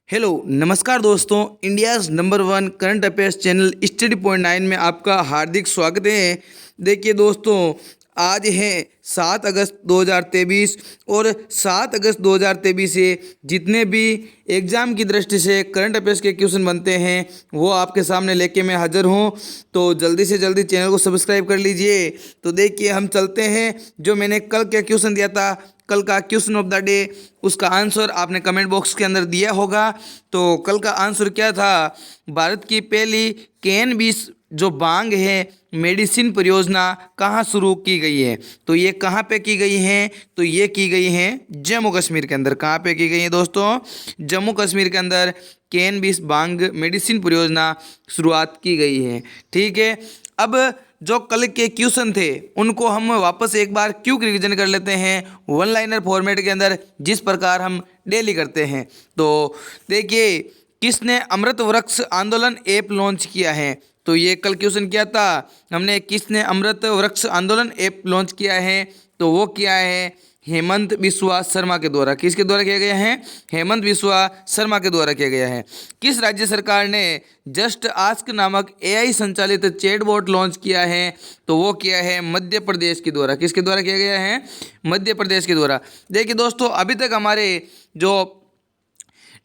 Hello नमस्कार दोस्तों, India's number one current affairs channel study point 9 में आपका हार्दिक स्वागत है। देखिए दोस्तों, आज है 7 अगस्त 2023 और 7 अगस्त 2023 से जितने भी एग्ज़ाम की दृष्टि से करंट अफेयर्स के क्वेश्चन बनते हैं वो आपके सामने लेके मैं हाज़िर हूँ। तो जल्दी से जल्दी चैनल को सब्सक्राइब कर लीजिए। तो देखिए हम चलते हैं, जो मैंने कल क्या क्वेश्चन दिया था, कल का क्वेश्चन ऑफ द डे, उसका आंसर आपने कमेंट बॉक्स के अंदर दिया होगा। तो कल का आंसर क्या था? भारत की पहली कैनबिस जो बांग है मेडिसिन परियोजना कहाँ शुरू की गई है? तो ये कहाँ पे की गई है? तो ये की गई है जम्मू कश्मीर के अंदर। कहाँ पे की गई है दोस्तों? जम्मू कश्मीर के अंदर कैनबिस बांग मेडिसिन परियोजना शुरुआत की गई है। ठीक है, अब जो कल के क्वेश्चन थे उनको हम वापस एक बार क्यों रिवीजन कर लेते हैं वन लाइनर फॉर्मेट के अंदर, जिस प्रकार हम डेली करते हैं। तो देखिए, किसने अमृत वृक्ष आंदोलन ऐप लॉन्च किया है? तो ये कल क्वेश्चन क्या था हमने, किसने अमृत वृक्ष आंदोलन ऐप लॉन्च किया है? तो वो किया है हेमंत बिस्वा शर्मा के द्वारा। किसके द्वारा किया गया है? हेमंत बिस्वा शर्मा के द्वारा किया गया है। किस राज्य सरकार ने जस्ट आस्क नामक एआई संचालित चैटबॉट लॉन्च किया है? तो वो किया है मध्य प्रदेश के द्वारा। किसके द्वारा किया गया है? मध्य प्रदेश के द्वारा। देखिए दोस्तों, अभी तक हमारे जो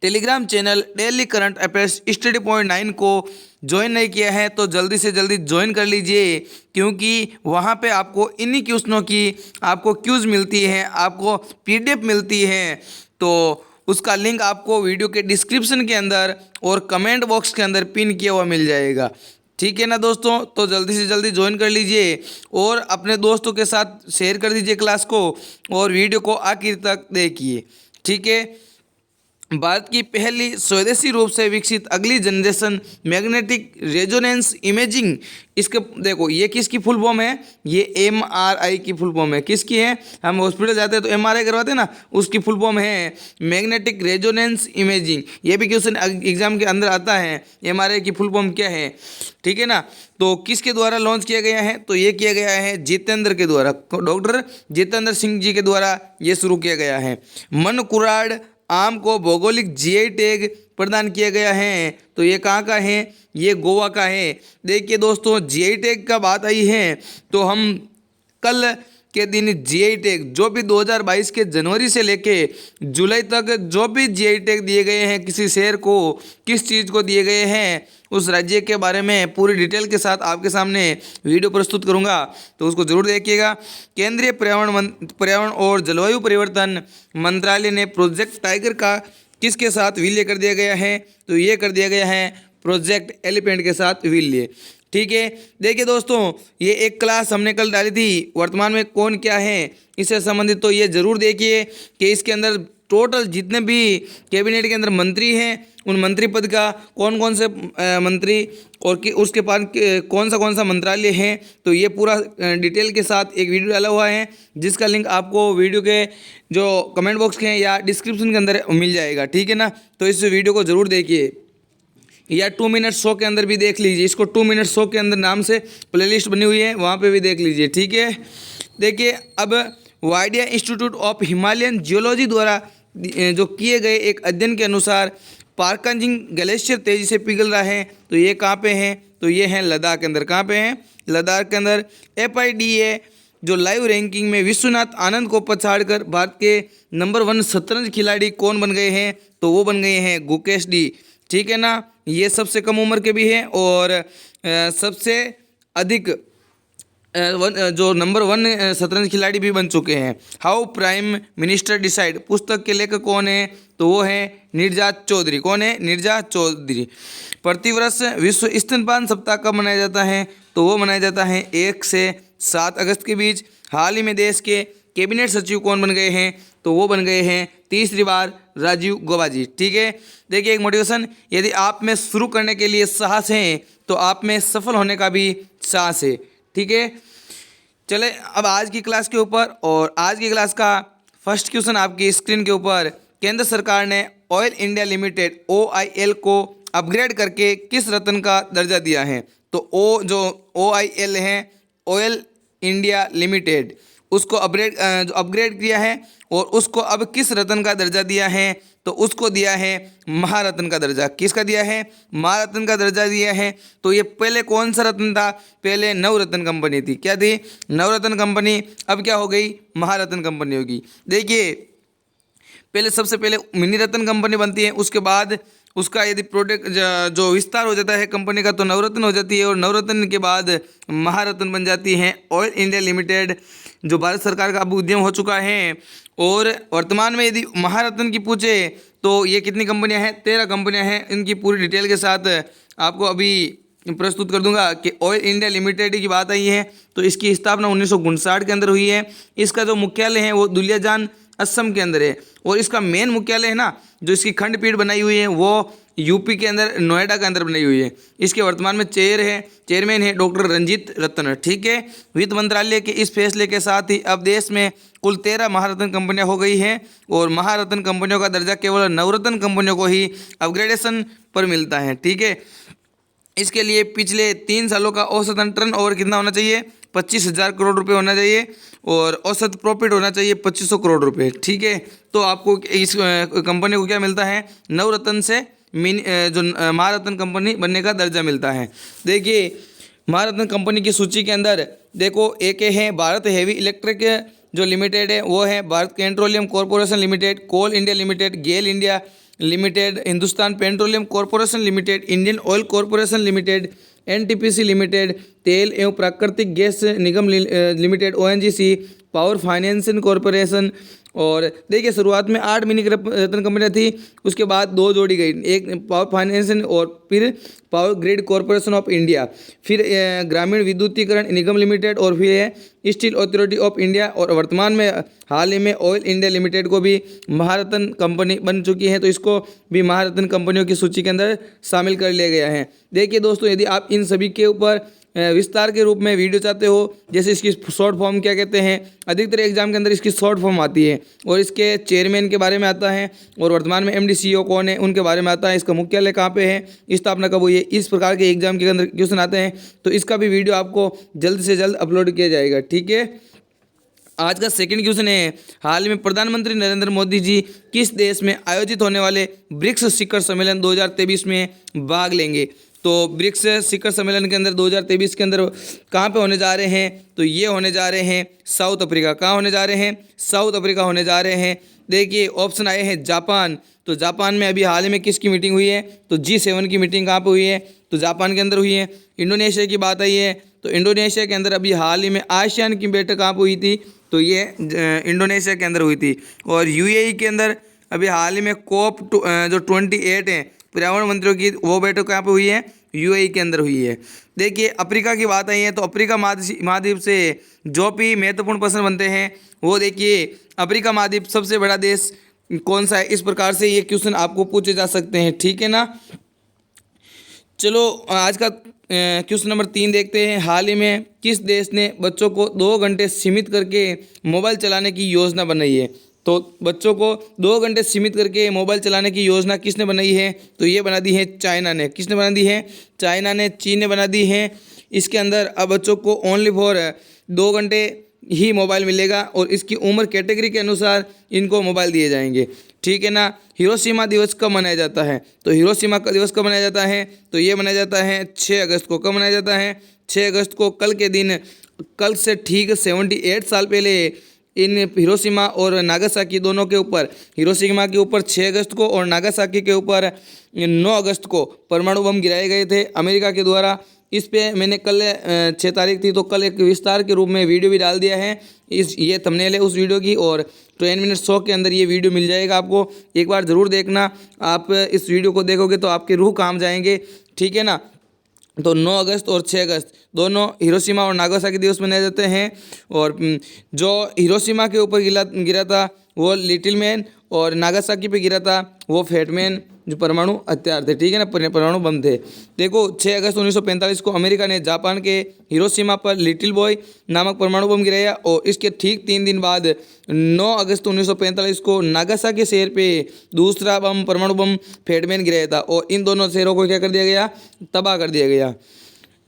Telegram channel daily current affairs study point 9 को ज्वाइन नहीं किया है तो जल्दी से जल्दी ज्वाइन कर लीजिए, क्योंकि वहाँ पे आपको इन्हीं क्वेश्चनों की आपको क्यूज मिलती है, आपको पीडीएफ मिलती है। तो उसका लिंक आपको वीडियो के डिस्क्रिप्शन के अंदर और कमेंट बॉक्स के अंदर पिन किया हुआ मिल जाएगा। ठीक है ना दोस्तों? तो जल्दी से जल्दी ज्वाइन कर लीजिए और अपने दोस्तों के साथ शेयर कर दीजिए क्लास को, और वीडियो को आखिर तक देखिए। ठीक है, भारत की पहली स्वदेशी रूप से विकसित अगली जनरेशन मैग्नेटिक रेजोनेंस इमेजिंग, इसके देखो ये किसकी फुल फॉर्म है? ये एमआरआई की फुल फॉर्म है। किसकी है? हम हॉस्पिटल जाते हैं तो एमआरआई करवाते हैं ना, उसकी फुल फॉर्म है मैग्नेटिक रेजोनेंस इमेजिंग। ये भी क्वेश्चन एग्जाम के अंदर आता है, एमआरआई की फुल फॉर्म क्या है। ठीक है ना? तो किसके द्वारा लॉन्च किया गया है? तो ये किया गया है जितेंद्र के द्वारा, डॉक्टर जितेंद्र सिंह जी के द्वारा ये शुरू किया गया है। मन कुराड़ आम को भौगोलिक जीआई टैग प्रदान किया गया है। तो ये कहाँ का है? ये गोवा का है। देखिए दोस्तों, जीआई टैग का बात आई है तो हम कल के दिन जीआई टैग जो भी 2022 के जनवरी से लेके जुलाई तक जो भी जीआई टैग दिए गए हैं किसी शहर को, किस चीज़ को दिए गए हैं, उस राज्य के बारे में पूरी डिटेल के साथ आपके सामने वीडियो प्रस्तुत करूंगा, तो उसको जरूर देखिएगा। केंद्रीय पर्यावरण और जलवायु परिवर्तन मंत्रालय ने प्रोजेक्ट टाइगर का किसके साथ विलय कर दिया गया है? तो ये कर दिया गया है प्रोजेक्ट एलिफेंट के साथ विलय। ठीक है, देखिए दोस्तों, ये एक क्लास हमने कल डाली थी वर्तमान में कौन क्या है इससे संबंधित। तो ये जरूर देखिए कि इसके अंदर टोटल जितने भी कैबिनेट के अंदर मंत्री हैं उन मंत्री पद का कौन कौन से मंत्री और कि उसके पास कौन सा मंत्रालय है, तो ये पूरा डिटेल के साथ एक वीडियो डाला हुआ है, जिसका लिंक आपको वीडियो के जो कमेंट बॉक्स के हैं या डिस्क्रिप्शन के अंदर मिल जाएगा। ठीक है ना? तो इस वीडियो को ज़रूर देखिए, या 2 मिनट शो के अंदर भी देख लीजिए। इसको 2 मिनट शो के अंदर नाम से प्लेलिस्ट बनी हुई है, वहाँ पे भी देख लीजिए। ठीक है, देखिए अब वाइडिया इंस्टीट्यूट ऑफ हिमालयन जियोलॉजी द्वारा जो किए गए एक अध्ययन के अनुसार पारकंजिंग ग्लेशियर तेजी से पिघल रहा है। तो ये कहाँ पे है? तो ये है लद्दाख के अंदर। कहाँ पे है? लद्दाख के अंदर। FIDA जो लाइव रैंकिंग में विश्वनाथ आनंद को पछाड़कर भारत के नंबर 1 शतरंज खिलाड़ी कौन बन गए हैं? तो वो बन गए हैं गुकेश डी। ठीक है ना? ये सबसे कम उम्र के भी हैं और सबसे अधिक जो नंबर 1 शतरंज खिलाड़ी भी बन चुके हैं। हाउ प्राइम मिनिस्टर डिसाइड पुस्तक के लेखक कौन है? तो वो है निर्जात चौधरी। कौन है? निर्जात चौधरी। प्रतिवर्ष विश्व स्तनपान सप्ताह कब मनाया जाता है? तो वो मनाया जाता है 1 से 7 अगस्त के बीच। हाल ही में देश के कैबिनेट सचिव कौन बन गए हैं? तो वो बन गए हैं तीसरी बार राजीव गौबा जी। ठीक है, देखिए एक मोटिवेशन, यदि आप में शुरू करने के लिए साहस है तो आप में सफल होने का भी साहस है। ठीक है, चले अब आज की क्लास के ऊपर, और आज की क्लास का फर्स्ट क्वेश्चन आपकी स्क्रीन के ऊपर। केंद्र सरकार ने ऑयल इंडिया लिमिटेड OIL को अपग्रेड करके किस रत्न का दर्जा दिया है? तो जो OIL है, ऑयल इंडिया लिमिटेड, उसको अपग्रेड किया है और उसको अब किस रत्न का दर्जा दिया है, तो उसको दिया है महारत्न का दर्जा। किसका दिया है? महारत्न का दर्जा दिया है। तो ये पहले कौन सा रत्न था? पहले नवरत्न कंपनी थी। क्या थी? नवरत्न कंपनी। अब क्या हो गई? महारत्न कंपनी होगी। देखिए पहले सबसे पहले मिनी रत्न कंपनी बनती है, उसके बाद उसका यदि प्रोडक्ट जो विस्तार हो जाता है कंपनी का तो नवरत्न हो जाती है, और नवरत्न के बाद महारत्न बन जाती है ऑयल इंडिया लिमिटेड, जो भारत सरकार का अब उद्यम हो चुका है। और वर्तमान में यदि महारत्न की पूछे तो ये कितनी कंपनियां हैं? 13 कंपनियां हैं। इनकी पूरी डिटेल के साथ आपको अभी प्रस्तुत कर दूंगा कि ऑयल इंडिया लिमिटेड की बात आई है तो इसकी स्थापना 1959 के अंदर हुई है। इसका जो मुख्यालय है वो दुलियाजान असम के अंदर है, और इसका मेन मुख्यालय है ना, जो इसकी खंडपीठ बनाई हुई है वो यूपी के अंदर नोएडा के अंदर बनाई हुई है। इसके वर्तमान में चेयरमैन है डॉक्टर रंजीत रत्न। ठीक है, वित्त मंत्रालय के इस फैसले के साथ ही अब देश में कुल 13 महारत्न कंपनियां हो गई हैं, और महारत्न कंपनियों का दर्जा केवल नवरत्न कंपनियों को ही अपग्रेडेशन पर मिलता है। ठीक है, इसके लिए पिछले 3 सालों का औसतन टर्नओवर कितना होना चाहिए? 25,000 करोड़ रुपए होना चाहिए, और औसत प्रॉफिट होना चाहिए 2500 करोड़ रुपए। ठीक है, तो आपको इस कंपनी को क्या मिलता है? नवरत्न से जो महारत्न कंपनी बनने का दर्जा मिलता है। देखिए महारत्न कंपनी की सूची के अंदर देखो, एक है भारत हेवी इलेक्ट्रिक जो लिमिटेड है, वो है Bharat petroleum corporation limited, coal India limited, GAIL India limited, Hindustan petroleum corporation limited, Indian oil corporation limited, NTPC limited, तेल एवं प्राकृतिक गैस निगम limited, ONGC, power financing corporation. और देखिए शुरुआत में 8 मिनी रत्न कंपनियां थी, उसके बाद 2 जोड़ी गई, एक पावर फाइनेंसिंग और फिर power grid corporation of India, फिर ग्रामीण विद्युतीकरण निगम लिमिटेड, और फिर है स्टील अथॉरिटी ऑफ इंडिया। और वर्तमान में हाल ही में ऑयल इंडिया लिमिटेड को भी महारत्न कंपनी बन चुकी है, तो इसको भी महारत्न कंपनियों की सूची के अंदर शामिल कर लिया गया है। देखिए दोस्तों, यदि आप इन सभी के ऊपर विस्तार के रूप में वीडियो चाहते हो, जैसे इसकी शॉर्ट फॉर्म क्या कहते हैं, अधिकतर एग्जाम के अंदर इसकी शॉर्ट फॉर्म आती है, और इसके चेयरमैन के बारे में आता है, और वर्तमान में एमडी सीईओ कौन है उनके बारे में आता है, इसका मुख्यालय कहाँ पे है, स्थापना कब हुई है, इस प्रकार के एग्जाम के अंदर क्वेश्चन आते हैं। तो इसका भी वीडियो आपको जल्द से जल्द अपलोड किया जाएगा। ठीक है, आज का सेकंड क्वेश्चन है, हाल में प्रधानमंत्री नरेंद्र मोदी जी किस देश में आयोजित होने वाले ब्रिक्स शिखर सम्मेलन 2023 में भाग लेंगे? तो ब्रिक्स शिखर सम्मेलन के अंदर 2023 के अंदर कहाँ पे होने जा रहे हैं? तो ये होने जा रहे हैं साउथ अफ्रीका। कहाँ होने जा रहे हैं? साउथ अफ्रीका होने जा रहे हैं। देखिए ऑप्शन आए हैं जापान, तो जापान में अभी हाल ही में किसकी मीटिंग हुई है? तो G7 की मीटिंग कहाँ पे हुई है? तो जापान के अंदर हुई है। इंडोनेशिया की बात आई है, तो इंडोनेशिया के अंदर अभी हाल ही में आसियान की बैठक कहाँ पे हुई थी? तो ये इंडोनेशिया के अंदर हुई थी। और यूएई के अंदर अभी हाल ही में COP जो 28 है पर्यावरण मंत्रियों की, वो बैठक कहाँ पे हुई है? यूएई के अंदर हुई है। देखिए अफ्रीका की बात आई है, तो अफ्रीका महाद्वीप से जो भी महत्वपूर्ण प्रश्न बनते हैं वो देखिए, अफ्रीका महाद्वीप सबसे बड़ा देश कौन सा है? इस प्रकार से ये क्वेश्चन आपको पूछे जा सकते हैं। ठीक है ना, चलो आज का क्वेश्चन नंबर 3 देखते हैं। हाल ही में किस देश ने बच्चों को 2 घंटे सीमित करके मोबाइल चलाने की योजना बनाई है? तो बच्चों को 2 घंटे सीमित करके मोबाइल चलाने की योजना किसने बनाई है? तो ये बना दी है चाइना ने। किसने बना दी है? चाइना ने, चीन ने बना दी है। इसके अंदर अब बच्चों को ओनली फॉर 2 घंटे ही मोबाइल मिलेगा, और इसकी उम्र कैटेगरी के अनुसार इनको मोबाइल दिए जाएंगे। ठीक है ना। हिरोशिमा दिवस कब मनाया जाता है? तो हिरोशिमा का दिवस कब मनाया जाता है? तो ये मनाया जाता है 6 अगस्त को। कब मनाया जाता है? 6 अगस्त को, कल के दिन। कल से ठीक 78 साल पहले इन हिरोशिमा और नागासाकी दोनों के ऊपर, हिरोशिमा के ऊपर 6 अगस्त को और नागासाकी के ऊपर 9 अगस्त को परमाणु बम गिराए गए थे अमेरिका के द्वारा। इस पे मैंने कल 6 तारीख थी तो कल एक विस्तार के रूप में वीडियो भी डाल दिया है। ये थंबनेल है उस वीडियो की, और 10 मिनट 100 के अंदर ये वीडियो मिल जाएगा आपको। एक बार ज़रूर देखना, आप इस वीडियो को देखोगे तो आपके रूह काम जाएंगे। ठीक है ना। तो 9 अगस्त और 6 अगस्त दोनों हिरोशिमा और नागासाकी दिवस मनाए जाते हैं। और जो हिरोशिमा के ऊपर गिरा था वो लिटिल मैन, और नागासाकी पे गिरा था वो फैट मैन, जो परमाणु हथियार थे। ठीक है ना, परमाणु बम थे। देखो 6 अगस्त 1945 को अमेरिका ने जापान के हिरोशिमा पर लिटिल बॉय नामक परमाणु बम गिराया, और इसके ठीक 3 दिन बाद 9 अगस्त 1945 को नागासाकी शहर पे दूसरा बम, परमाणु बम फैटमैन गिराया था, और इन दोनों शहरों को क्या कर दिया गया? तबाह कर दिया गया।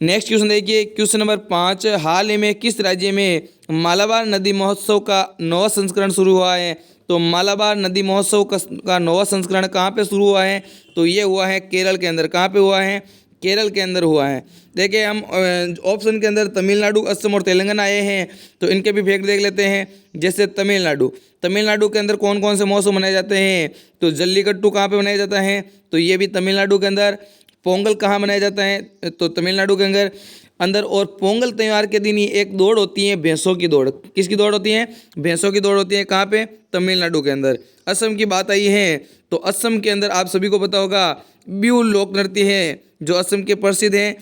नेक्स्ट क्वेश्चन देखिए, क्वेश्चन नंबर 5, हाल ही में किस राज्य में मालाबार नदी महोत्सव का 9वां संस्करण शुरू हुआ है? तो मालाबार नदी महोत्सव का 9वां संस्करण कहाँ पे शुरू हुआ है? तो ये हुआ है केरल के अंदर। कहाँ पे हुआ है? केरल के अंदर हुआ है। देखिए हम ऑप्शन के अंदर तमिलनाडु, असम और तेलंगाना आए हैं, तो इनके भी फैक्ट देख लेते हैं। जैसे तमिलनाडु के अंदर कौन कौन से महोत्सव मनाए जाते हैं? तो जल्लीकट्टू कहाँ पे मनाया जाता है? तो ये भी तमिलनाडु के अंदर। पोंगल कहाँ मनाया जाता है? तो तमिलनाडु के अंदर और पोंगल त्यौहार के दिन ही एक दौड़ होती है, भैंसों की दौड़। किसकी दौड़ होती है? भैंसों की दौड़ होती है। कहाँ पे? तमिलनाडु के अंदर। असम की बात आई है तो असम के अंदर आप सभी को पता होगा बिहू लोक नृत्य है जो असम के प्रसिद्ध है।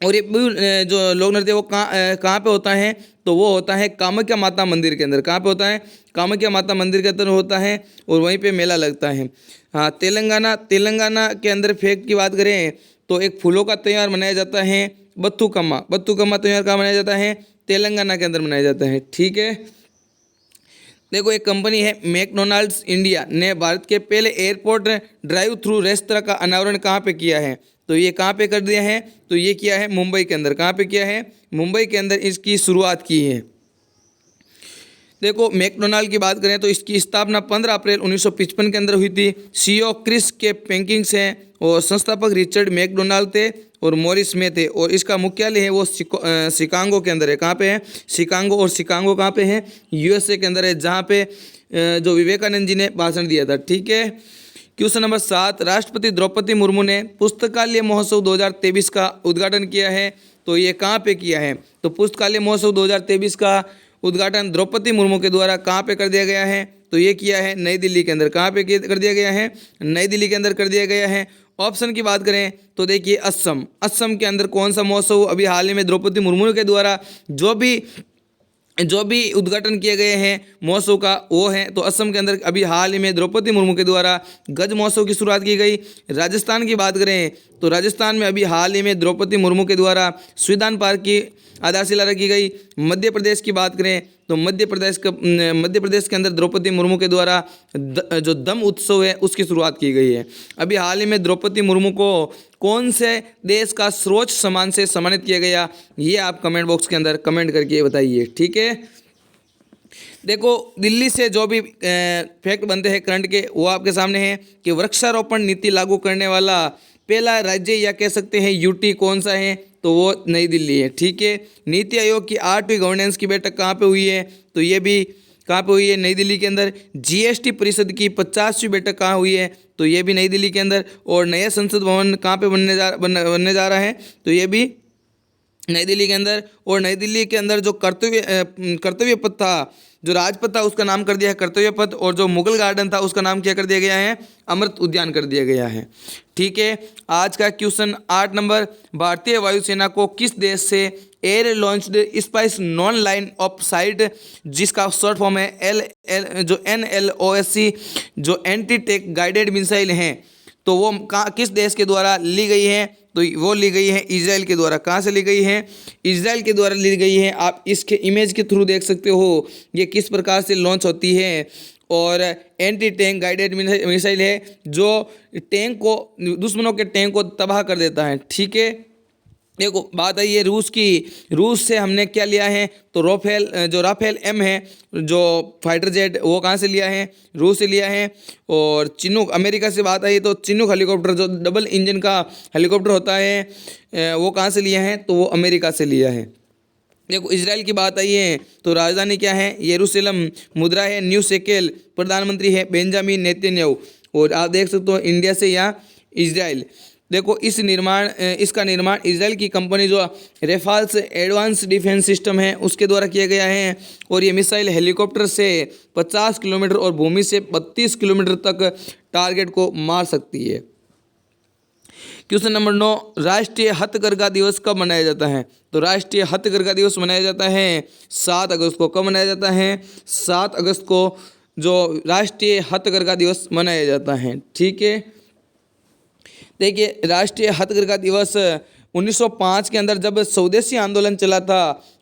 और ये बिहू जो लोक नृत्य वो कहाँ पे होता है? तो वो होता है कामाख्या माता मंदिर के अंदर। कहाँ पे होता है? कामाख्या माता मंदिर के अंदर होता है और वहीं पे मेला लगता है। हाँ, तेलंगाना के अंदर फैक्ट की बात करें तो एक फूलों का त्यौहार मनाया जाता है, बत्थुकम्मा त्यौहार कहाँ मनाया जाता है? तेलंगाना के अंदर मनाया जाता है। ठीक है, देखो एक कंपनी है मैकडोनाल्ड्स इंडिया ने भारत के पहले एयरपोर्ट ड्राइव थ्रू रेस्तरां का अनावरण कहाँ पे किया है? तो ये कहाँ पे कर दिया है? तो ये किया है मुंबई के अंदर। कहाँ पे किया है? मुंबई के अंदर इसकी शुरुआत की है। देखो मैकडोनाल्ड की बात करें तो इसकी स्थापना 15 अप्रैल 1955 के अंदर हुई थी। सीईओ क्रिस के पेकिंग्स हैं और संस्थापक रिचर्ड मैकडोनाल्ड थे और मॉरिस में थे और इसका मुख्यालय है वो शिकागो के अंदर है। कहाँ पे है? शिकागो। और शिकागो कहाँ पे है? यूएसए के अंदर है, जहाँ पे जो विवेकानंद जी ने भाषण दिया था। ठीक है, क्वेश्चन नंबर 7, राष्ट्रपति द्रौपदी मुर्मू ने पुस्तकालय महोत्सव 2023 का उद्घाटन किया है, तो ये कहाँ पे किया है? तो पुस्तकालय महोत्सव 2023 का उद्घाटन द्रौपदी मुर्मू के द्वारा कहाँ पे कर दिया गया है? तो ये किया है नई दिल्ली के अंदर। कहाँ पे कर दिया गया है? नई दिल्ली के अंदर कर दिया गया है। ऑप्शन की बात करें तो देखिए असम के अंदर कौन सा महोत्सव अभी हाल ही में द्रौपदी मुर्मू के द्वारा जो भी उद्घाटन किए गए हैं महोत्सव का वो है, तो असम के अंदर अभी हाल ही में द्रौपदी मुर्मू के द्वारा गज महोत्सव की शुरुआत की गई। राजस्थान की बात करें तो राजस्थान में अभी हाल ही में द्रौपदी मुर्मू के द्वारा संविधान पार्क की आधारशिला रखी गई। मध्य प्रदेश की बात करें तो मध्य प्रदेश के अंदर द्रौपदी मुर्मू के द्वारा जो दम उत्सव है उसकी शुरुआत की गई है। अभी हाल ही में द्रौपदी मुर्मू को कौन से देश का सर्वोच्च सम्मान से सम्मानित किया गया? ये आप कमेंट बॉक्स के अंदर कमेंट करके बताइए। ठीक है, देखो दिल्ली से जो भी फैक्ट बनते हैं करंट के वो आपके सामने हैं कि वृक्षारोपण नीति लागू करने वाला पहला राज्य या कह सकते हैं यूटी कौन सा है? तो वो नई दिल्ली है। ठीक है, नीति आयोग की 8वीं गवर्नेंस की बैठक कहाँ पे हुई है? तो ये भी कहाँ पे हुई है? नई दिल्ली के अंदर। जीएसटी परिषद की 50वीं बैठक कहाँ हुई है? तो ये भी नई दिल्ली के अंदर। और नया संसद भवन कहाँ पे बनने जा रहा है? तो ये भी नई दिल्ली के अंदर। और नई दिल्ली के अंदर जो कर्तव्य पथ था, जो राजपथ था उसका नाम कर दिया है कर्तव्य पथ, और जो मुगल गार्डन था उसका नाम क्या कर दिया गया है? अमृत उद्यान कर दिया गया है। ठीक है, आज का क्वेश्चन 8 नंबर, भारतीय वायुसेना को किस देश से air launched spice non line of site, जिसका शॉर्ट फॉर्म है जो NLOSC, जो एंटी टैंक गाइडेड मिसाइल हैं, तो वो किस देश के द्वारा ली गई है? तो वो ली गई है इजराइल के द्वारा। कहाँ से ली गई है? इजराइल के द्वारा ली गई है। आप इसके इमेज के थ्रू देख सकते हो ये किस प्रकार से लॉन्च होती है। और एंटी टैंक गाइडेड मिसाइल है जो दुश्मनों के टैंक को तबाह कर देता है। ठीक है, देखो बात आई है रूस की। रूस से हमने क्या लिया है? तो राफेल M है जो फाइटर जेट, वो कहाँ से लिया है? रूस से लिया है। और चिनूक अमेरिका से बात आई तो चिनूक हेलीकॉप्टर जो डबल इंजन का हेलीकॉप्टर होता है वो कहाँ से लिया है? तो वो अमेरिका से लिया है। देखो इजराइल की बात आई है तो राजधानी क्या है? यरूशलेम। मुद्रा है न्यू शेकेल। प्रधानमंत्री है बेंजामिन नेतन्याहू। और आप देख सकते हो इंडिया से यहाँ इजराइल। देखो इसका निर्माण इजराइल की कंपनी जो रेफाल्स एडवांस डिफेंस सिस्टम है उसके द्वारा किया गया है। और ये मिसाइल हेलीकॉप्टर से 50 किलोमीटर और भूमि से 32 किलोमीटर तक टारगेट को मार सकती है। क्वेश्चन नंबर 9, राष्ट्रीय हथकरघा दिवस कब मनाया जाता है? तो राष्ट्रीय हथकरघा दिवस मनाया जाता है 7 अगस्त को। कब मनाया जाता है? 7 अगस्त को जो राष्ट्रीय हथकरघा दिवस मनाया जाता है। ठीक है, देखिए राष्ट्रीय हथकरघा दिवस 1905 के अंदर जब स्वदेशी आंदोलन चला था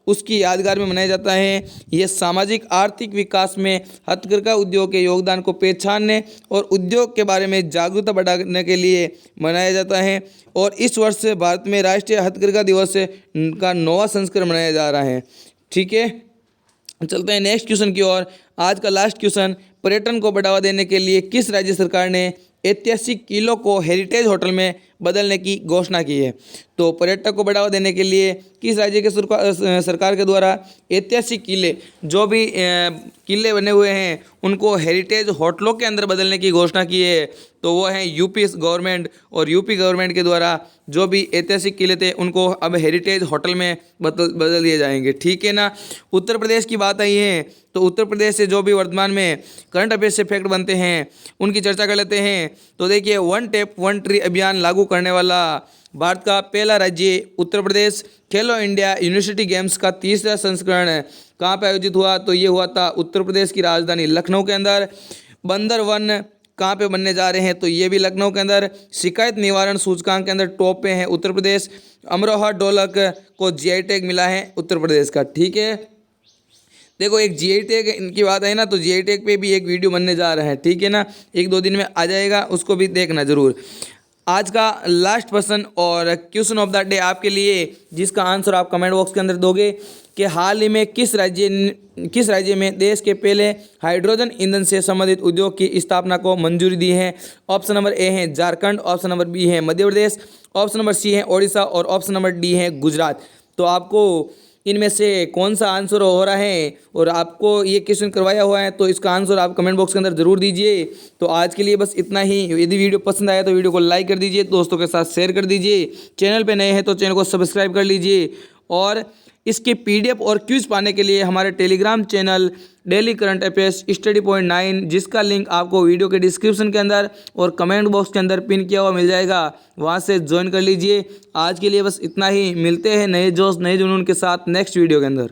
उसकी यादगार में मनाया जाता है। ये सामाजिक आर्थिक विकास में हथकरघा उद्योग के योगदान को पहचानने और उद्योग के बारे में जागरूकता बढ़ाने के लिए मनाया जाता है। और इस वर्ष भारत में राष्ट्रीय हथकरघा दिवस का 9वां संस्करण मनाया जा रहा है। ठीक है, चलते हैं नेक्स्ट क्वेश्चन की ओर। आज का लास्ट क्वेश्चन, पर्यटन को बढ़ावा देने के लिए किस राज्य सरकार ने ऐतिहासिक किलों को हेरिटेज होटल में बदलने की घोषणा की है? तो पर्यटक को बढ़ावा देने के लिए किस राज्य के सरकार के द्वारा ऐतिहासिक किले, जो भी किले बने हुए हैं, उनको हेरिटेज होटलों के अंदर बदलने की घोषणा की है? तो वो है यूपी गवर्नमेंट। और यूपी गवर्नमेंट के द्वारा जो भी ऐतिहासिक किले थे उनको अब हेरिटेज होटल में बदल दिए जाएंगे। ठीक है ना। उत्तर प्रदेश की बात आई है तो उत्तर प्रदेश से जो भी वर्तमान में करंट अफेयर्स से फैक्ट बनते हैं उनकी चर्चा कर लेते हैं। तो देखिए, वन टैप वन ट्री अभियान लागू करने वाला भारत का पहला राज्य उत्तर प्रदेश। खेलो इंडिया यूनिवर्सिटी गेम्स का 3रा संस्करण कहाँ पे आयोजित हुआ? तो ये हुआ था उत्तर प्रदेश की राजधानी लखनऊ के अंदर। बंदर वन कहाँ पे बनने जा रहे हैं? तो ये भी लखनऊ के अंदर। शिकायत निवारण सूचकांक के अंदर टॉप पे है उत्तर प्रदेश। अमरोहा ढोलक को जीआई टैग मिला है उत्तर प्रदेश का। ठीक है, देखो एक जीआई टैग इनकी बात है ना, तो जीआई टैग पे भी एक वीडियो बनने जा रहा है। ठीक है ना, 1-2 दिन में आ जाएगा, उसको भी देखना जरूर। आज का लास्ट प्रश्न और क्वेश्चन ऑफ द डे आपके लिए, जिसका आंसर आप कमेंट बॉक्स के अंदर दोगे कि हाल ही में किस राज्य में देश के पहले हाइड्रोजन ईंधन से संबंधित उद्योग की स्थापना को मंजूरी दी है? ऑप्शन नंबर ए है झारखंड, ऑप्शन नंबर बी है Madhya Pradesh, option number C है ओडिशा और ऑप्शन नंबर डी है गुजरात। तो आपको इनमें से कौन सा आंसर हो रहा है और आपको ये क्वेश्चन करवाया हुआ है, तो इसका आंसर आप कमेंट बॉक्स के अंदर जरूर दीजिए। तो आज के लिए बस इतना ही। यदि वीडियो पसंद आया तो वीडियो को लाइक कर दीजिए, दोस्तों के साथ शेयर कर दीजिए। चैनल पे नए हैं तो चैनल को सब्सक्राइब कर लीजिए। और इसके पीडीएफ और क्विज पाने के लिए हमारे Telegram channel daily current affairs study point 9, जिसका लिंक आपको वीडियो के डिस्क्रिप्शन के अंदर और कमेंट बॉक्स के अंदर पिन किया हुआ मिल जाएगा, वहां से ज्वाइन कर लीजिए। आज के लिए बस इतना ही। मिलते हैं नए जोश नए जुनून के साथ नेक्स्ट वीडियो के अंदर।